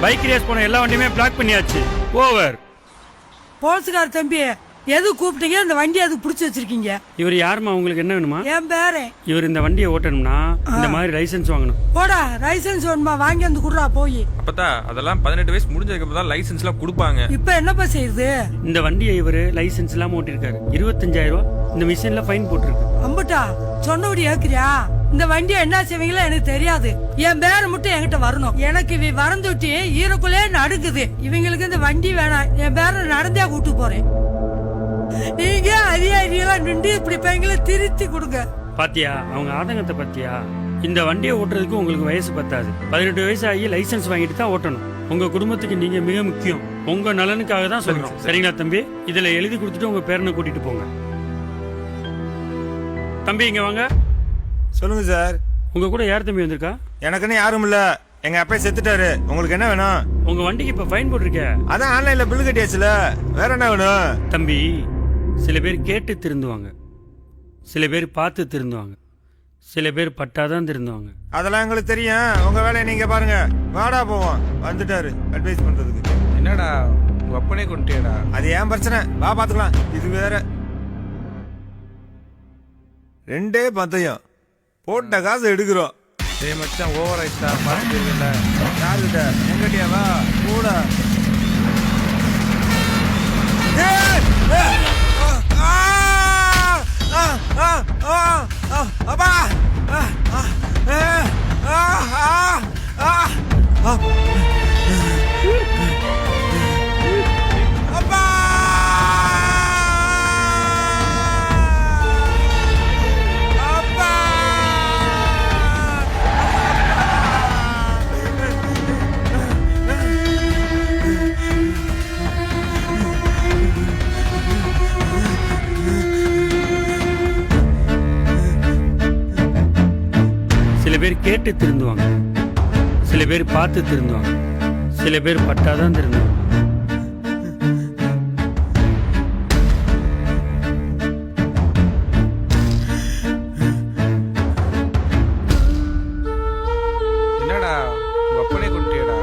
Bike race போன எல்லா வண்டியுமே black பண்ணியாச்சு. ஓவர். போலீஸ்கார தம்பி, எது கூப்பிட்டீங்க? இந்த வண்டி அதுக்கு பிடிச்சி வச்சிருக்கீங்க. இவர் யாருமா? உங்களுக்கு என்ன வேணுமா? என் பேரு. இவர் இந்த வண்டியை ஓட்டணும்னா இந்த மாதிரி லைசென்ஸ் வாங்கணும். போடா, லைசென்ஸ் வேணுமா? வாங்கி வந்து குடுறா போய். அப்பதா அதெல்லாம் 18 வயசு முடிஞ்சதுக்கு அப்புறம் தான் லைசென்ஸ் எல்லாம் கொடுப்பாங்க. இப்ப என்னப்பா செய்யுது? இந்த வண்டியை இவரு லைசென்ஸ் இல்லாம ஓட்டிருக்காரு. 25,000 ரூபாய் இந்த மிஷின்ல ஃபைன் போட்டுருக்கு. அம்பட்டா சொன்னபடி ஏக்குறியா? இந்த வண்டியை என்ன செய்வீங்களோ எனக்கு தெரியாது. என் பேரை மட்டும் என்கிட்ட வரணும். எனக்கு வரந்துட்டி ஈரக்குள்ளே நடுக்குது. இவங்களுக்கு இந்த வண்டி வேணாம். என் பேரை நடந்தே கூட்டு போறேன். நீங்க அதிகாரிகளா நின்று இப்படி பையங்களை திருத்தி கொடுங்க. பாத்தியா அவங்க ஆதங்கத்தை? பாத்தியா? இந்த வண்டியை ஓட்டுறதுக்கு உங்களுக்கு வயசு பத்தாது. 18 வயசு ஆகி லைசென்ஸ் வாங்கிட்டு தான் ஓட்டணும். உங்க குடும்பத்துக்கு நீங்க மிக முக்கியம். உங்க நலனுக்காக தான் சொல்றோம். சரிங்களா தம்பி? இதுல எழுதி கொடுத்துட்டு உங்க பேரனை கூட்டிட்டு போங்க. தம்பி இங்க வாங்க. சொல்லுங்க சார். உங்க கூட யார் தம்பி வந்திருக்கா? எனக்குன்னு யாரும் இல்ல. எங்க அப்பா செத்துட்டாரு. உங்களுக்கு என்ன வேணும்? உங்க வண்டிக்கு இப்ப ஃபைன் போட்டிருக்க. அதான் ஆன்லைன்ல பில் கட்டியாச்சுல. வேற என்ன வேணும்? தம்பி, சில பேர் கேட்டு திருந்துவாங்க, சில பேர் பார்த்து திருந்துவாங்க, சில பேர் பட்டாதான் திருந்துவாங்க. அதெல்லாம் எங்களுக்கு தெரியும். உங்க வேலையை நீங்க பாருங்க. வாடா போவோம். வந்துட்டாரு அட்வைஸ் பண்றதுக்கு. என்னடா உங்க அப்பனே கொண்டுட்டியடா? அது ஏன் பிரச்சனை? வா பாத்துக்கலாம். இது வேற. 2 பந்தயம் போட்ட காசு எடுக்கிறோம். டேய் மச்சான், ஓவர் ஆயிட்டா. பாத்துட்டீங்கல்ல? யாருக்கிட்ட? எங்கிட்டயா? வா கூட. அப்பா அப்பா சில பேர் கேட்டு திருந்துவாங்க, சில பேர் பார்த்து திருந்துவாங்க, சில பேர் பட்டாதான் திருந்துவாங்க. என்னடா உங்க அப்பனே கொண்டுட்டியடா?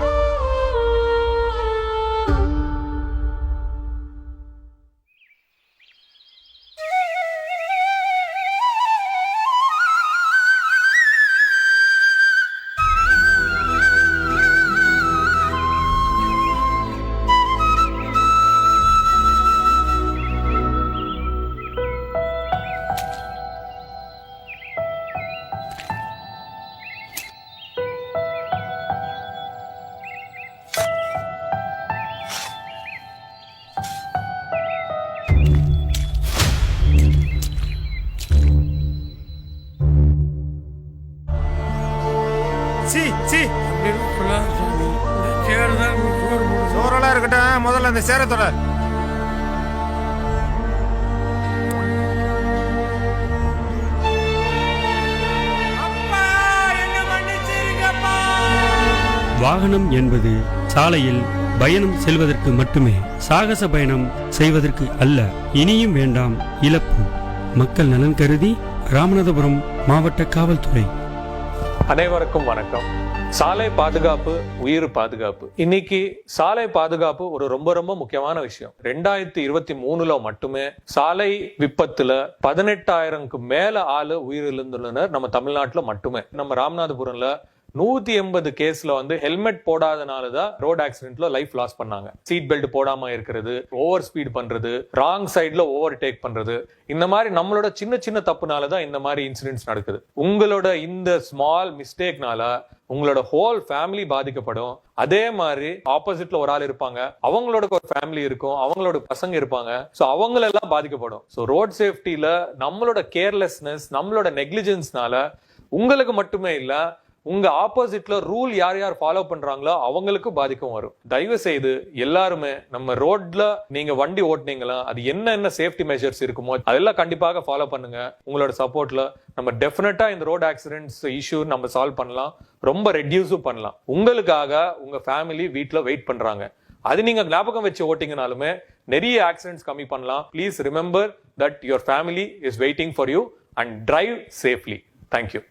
சோறெல்லாம் இருக்கட்டும். முதல்ல அந்த சேரத்தோட வாகனம் என்பது சாலையில் பயணம் செல்வதற்கு மட்டுமே, சாகச பயணம் செய்வதற்கு அல்ல. இனியும் வேண்டாம் இழப்பு. மக்கள் நலன் கருதி ராமநாதபுரம் மாவட்ட காவல்துறை. அனைவருக்கும் வணக்கம். சாலை பாதுகாப்பு உயிர் பாதுகாப்பு. இன்னைக்கு சாலை பாதுகாப்பு ஒரு ரொம்ப ரொம்ப முக்கியமான விஷயம். 2023 மட்டுமே சாலை விபத்துல 18,000க்கு மேல ஆளு உயிரிழந்துள்ளனர் நம்ம தமிழ்நாட்டுல மட்டுமே. நம்ம ராமநாதபுரம்ல 180 கேஸ்ல ஹெல்மெட் போடாதனாலதான் ரோட் ஆக்சிடென்ட்ல லைஃப் லாஸ் பண்ணாங்க. சீட் பெல்ட் போடாம இருக்கிறது, ஓவர் ஸ்பீட் பண்றது, ராங் சைட்ல ஓவர் டேக் பண்றது, இந்த மாதிரி நம்மளோட சின்ன சின்ன தப்புனாலதான் இந்த மாதிரி இன்சிடென்ட்ஸ் நடக்குது. உங்களோட இந்த ஸ்மால் மிஸ்டேக்னால உங்களோட ஹோல் ஃபேமிலி பாதிக்கப்படும். அதே மாதிரி ஆப்போசிட்ல ஒரு ஆள் இருப்பாங்க, அவங்களோட ஒரு ஃபேமிலி இருக்கும், அவங்களோட பசங்க இருப்பாங்க. சோ அவங்களெல்லாம் பாதிக்கப்படும். சோ ரோட் சேஃப்டில நம்மளோட கேர்லெஸ்னஸ், நம்மளோட நெக்லிஜென்ஸ்னால உங்களுக்கு மட்டுமே இல்ல, உங்க ஆப்போசிட்ல ரூல் யார் யார் ஃபாலோ பண்றாங்களோ அவங்களுக்கு பாதிக்கும் வரும். தயவு செய்து எல்லாருமே நம்ம ரோட்ல நீங்க வண்டி ஓட்டுனீங்களா, அது என்ன சேஃப்டி மெஷர்ஸ் இருக்குமோ அதெல்லாம் கண்டிப்பாக ஃபாலோ பண்ணுங்க. உங்களோட சப்போர்ட்ல நம்ம டெஃபினட்டா இந்த ரோட் ஆக்சிடென்ட்ஸ் இஷ்யூ நம்ம சால்வ் பண்ணலாம், ரொம்ப ரெடியூஸும் பண்ணலாம். உங்களுக்காக உங்க ஃபேமிலி வீட்ல வெயிட் பண்றாங்க. அது நீங்க ஞாபகம் வச்சு ஓட்டிங்கனாலுமே நிறைய ஆக்சிடென்ட்ஸ் கம்மி பண்ணலாம். Please remember that your family is waiting for you and drive safely. Thank you.